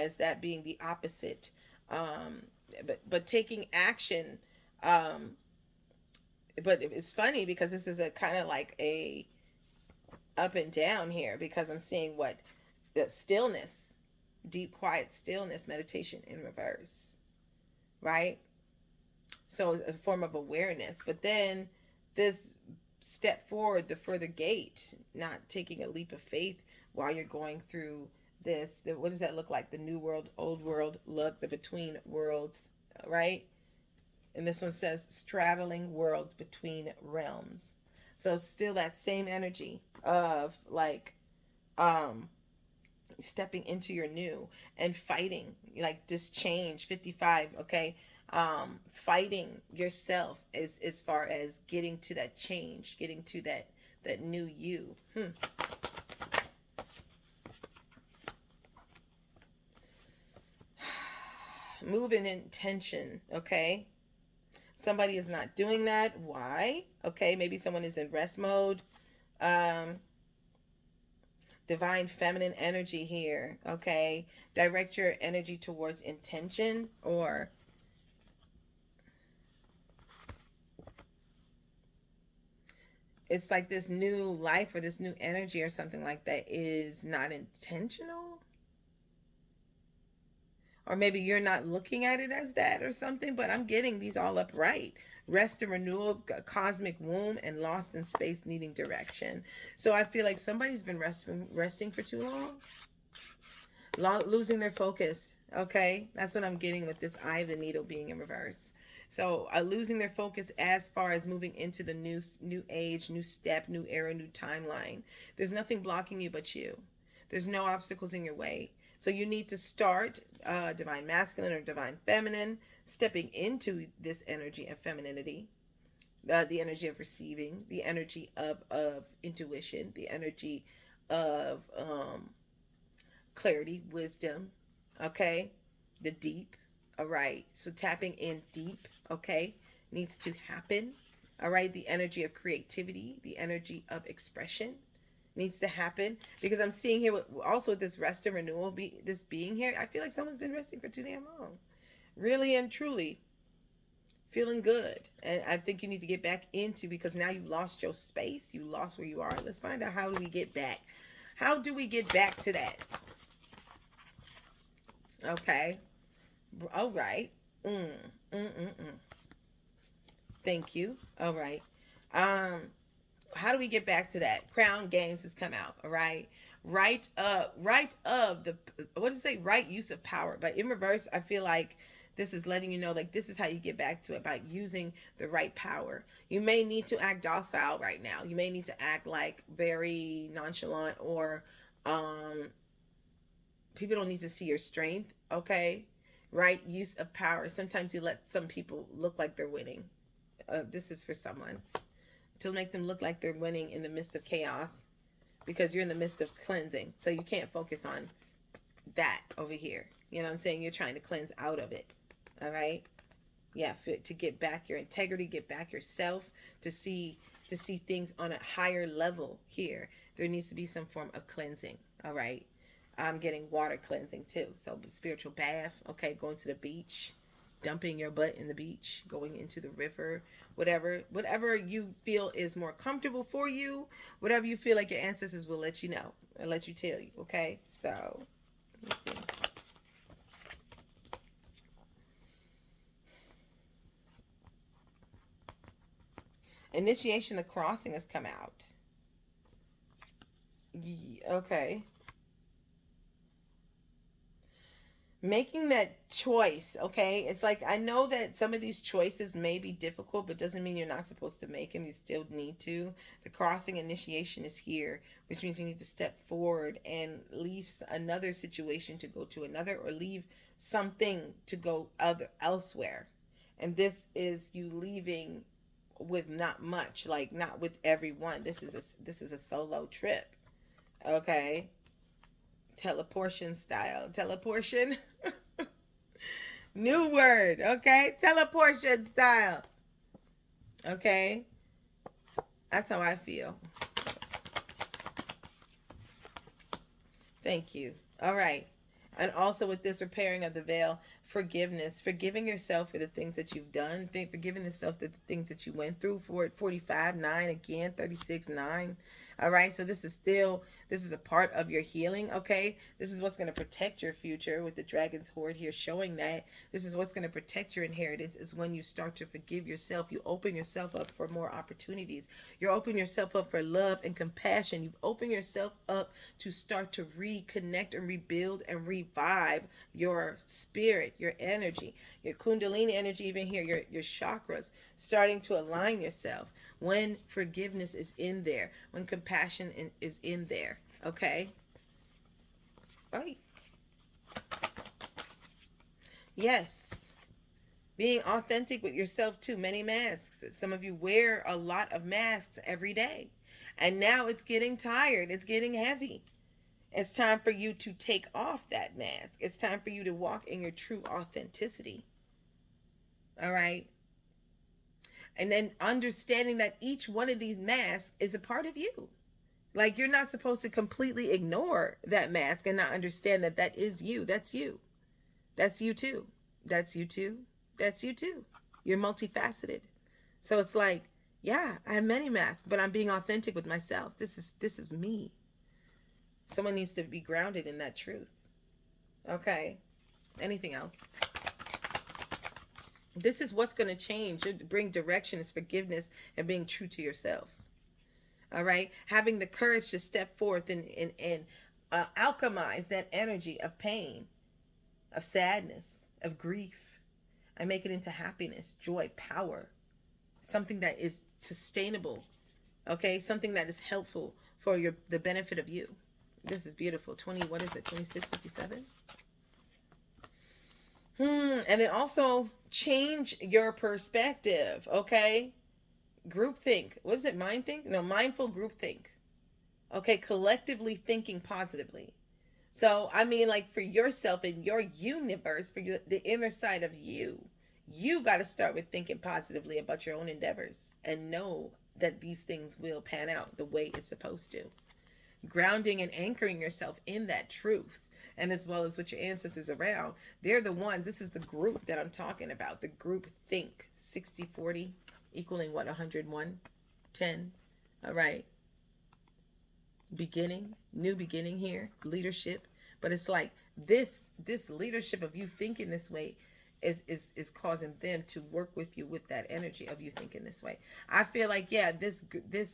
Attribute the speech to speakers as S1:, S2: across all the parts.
S1: as that being the opposite. But taking action. Um, but it's funny because this is a kind of like a up and down here, because I'm seeing what the stillness, deep quiet stillness, meditation in reverse, right? So a form of awareness. But then this step forward, the further gate, not taking a leap of faith while you're going through this. What does that look like? The new world, old world look, the between worlds, right? And this one says straddling worlds between realms. So it's still that same energy of like um stepping into your new and fighting like this change 55, okay? Fighting yourself as far as getting to that change, getting to that new you. Move in intention, okay? Somebody is not doing that. Why? Okay, maybe someone is in rest mode. um Divine feminine energy here, okay? Direct your energy towards intention, or it's like this new life or this new energy or something like that is not intentional. Or maybe you're not looking at it as that or something, but I'm getting these all up right. Rest and renewal, cosmic womb, and lost in space needing direction. So I feel like somebody's been resting for too long, losing their focus. Okay, that's what I'm getting with this eye of the needle being in reverse. So losing their focus as far as moving into the new age, new step, new era, new timeline. There's nothing blocking you but you. There's no obstacles in your way. So you need to start divine masculine or divine feminine, stepping into this energy of femininity, the energy of receiving, the energy of intuition, the energy of clarity, wisdom, okay? The deep, all right? So tapping in deep, okay, needs to happen, all right? The energy of creativity, the energy of expression needs to happen, because I'm seeing here also this rest and renewal, this being here. I feel like someone's been resting for too damn long, really and truly feeling good. And I think you need to get back into, because now you've lost your space, you lost where you are. Let's find out, how do we get back? How do we get back to that? Okay. All right. Mm, mm, mm, mm. Thank you. All right. Um, how do we get back to that? Crown Games has come out. All right. Right of the, what does it say? Right use of power. But in reverse, I feel like this is letting you know, like, this is how you get back to it, by using the right power. You may need to act docile right now. You may need to act like very nonchalant, or um people don't need to see your strength, okay? Right use of power. Sometimes you let some people look like they're winning. This is for someone, to make them look like they're winning in the midst of chaos, because you're in the midst of cleansing. So you can't focus on that over here. You know what I'm saying? You're trying to cleanse out of it. All right? Yeah, to get back your integrity, get back yourself, to see things on a higher level here. There needs to be some form of cleansing. All right? I'm getting water cleansing too. So spiritual bath, okay, going to the beach, dumping your butt in the beach, going into the river, whatever you feel is more comfortable for you, whatever you feel like your ancestors will let you know and let you tell you, okay? So, initiation of crossing has come out. Okay. Making that choice, okay? It's like, I know that some of these choices may be difficult, but doesn't mean you're not supposed to make them. You still need to. The crossing initiation is here, which means you need to step forward and leave another situation to go to another, or leave something to go elsewhere. And this is you leaving with not much, like not with everyone. This is a solo trip, okay? Teleportation style. Teleportation. New word, okay? Teleportation style. Okay? That's how I feel. Thank you. All right. And also with this repairing of the veil, forgiveness, forgiving yourself for the things that you've done, forgiving yourself for the things that you went through. For 45, 9 again, 36, 9. All right, so this is a part of your healing. Okay, this is what's going to protect your future with the dragon's horde here, showing that this is what's going to protect your inheritance. Is when you start to forgive yourself, you open yourself up for more opportunities. You open yourself up for love and compassion. You've opened yourself up to start to reconnect and rebuild and revive your spirit, your energy, your kundalini energy, even here, your chakras, starting to align yourself when forgiveness is in there, when compassion is in there. Okay? Right. Yes. Being authentic with yourself too. Many masks. Some of you wear a lot of masks every day. And now it's getting tired. It's getting heavy. It's time for you to take off that mask. It's time for you to walk in your true authenticity. All right? And then understanding that each one of these masks is a part of you. Like, you're not supposed to completely ignore that mask and not understand that that is you. That's you. That's you too. That's you too. That's you too. You're multifaceted. So it's like, yeah, I have many masks, but I'm being authentic with myself. This is me. Someone needs to be grounded in that truth. Okay. Anything else? This is what's going to change. Bring direction is forgiveness and being true to yourself. All right. Having the courage to step forth and alchemize that energy of pain, of sadness, of grief, and make it into happiness, joy, power. Something that is sustainable. Okay. Something that is helpful for the benefit of you. This is beautiful. 2657. And then also change your perspective. Okay. Groupthink. What is it? Mind think? No, mindful groupthink. Okay. Collectively thinking positively. So, I mean, like, for yourself in your universe, for the inner side of you got to start with thinking positively about your own endeavors and know that these things will pan out the way it's supposed to. Grounding and anchoring yourself in that truth, and as well as with your ancestors around. They're the ones. This is the group that I'm talking about. The group think 60-40 equaling what? 101, 10. All right. Beginning, new beginning here, leadership. But it's like this leadership of you thinking this way is causing them to work with you with that energy of you thinking this way. I feel like, yeah, this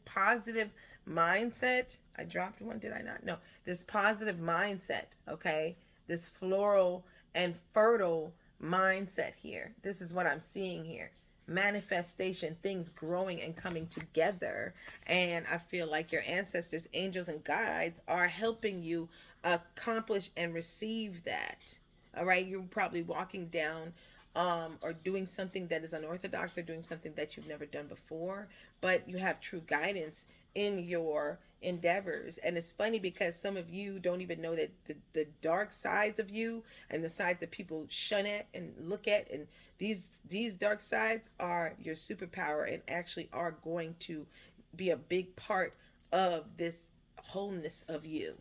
S1: positive mindset. I dropped one, did I not? No, this positive mindset. Okay, this floral and fertile mindset here. This is what I'm seeing here. Manifestation, things growing and coming together. And I feel like your ancestors, angels, and guides are helping you accomplish and receive that. All right, you're probably walking down or doing something that is unorthodox, or doing something that you've never done before, but you have true guidance in your endeavors. And it's funny because some of you don't even know that the dark sides of you and the sides that people shun at and look at, and these dark sides are your superpower and actually are going to be a big part of this wholeness of you.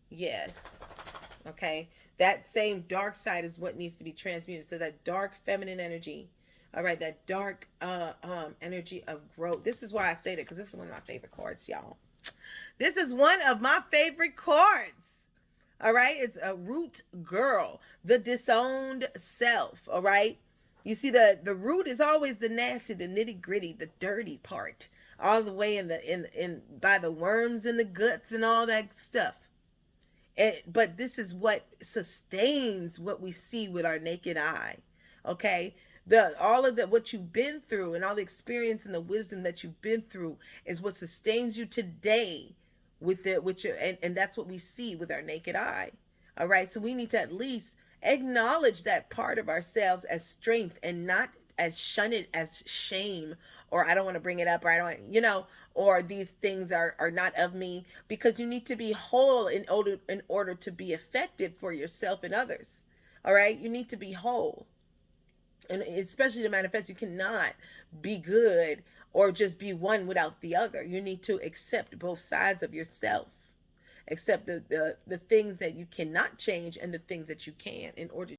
S1: Yes. Okay. That same dark side is what needs to be transmuted. So that dark feminine energy, all right, that dark energy of growth. This is why I say that, because this is one of my favorite cards, y'all. This is one of my favorite cards. All right, it's a root girl, the disowned self. All right, you see the root is always the nasty, the nitty gritty, the dirty part, all the way in by the worms in the guts and all that stuff. But this is what sustains what we see with our naked eye. Okay, all of that, what you've been through, and all the experience and the wisdom that you've been through is what sustains you today with your, and that's what we see with our naked eye. All right, so we need to at least acknowledge that part of ourselves as strength, and not as shun it as shame, or I don't want to bring it up, or I don't, or these things are not of me, because you need to be whole in order to be effective for yourself and others. All right, you need to be whole. And especially to manifest, you cannot be good or just be one without the other. You need to accept both sides of yourself Accept the things that you cannot change and the things that you can in order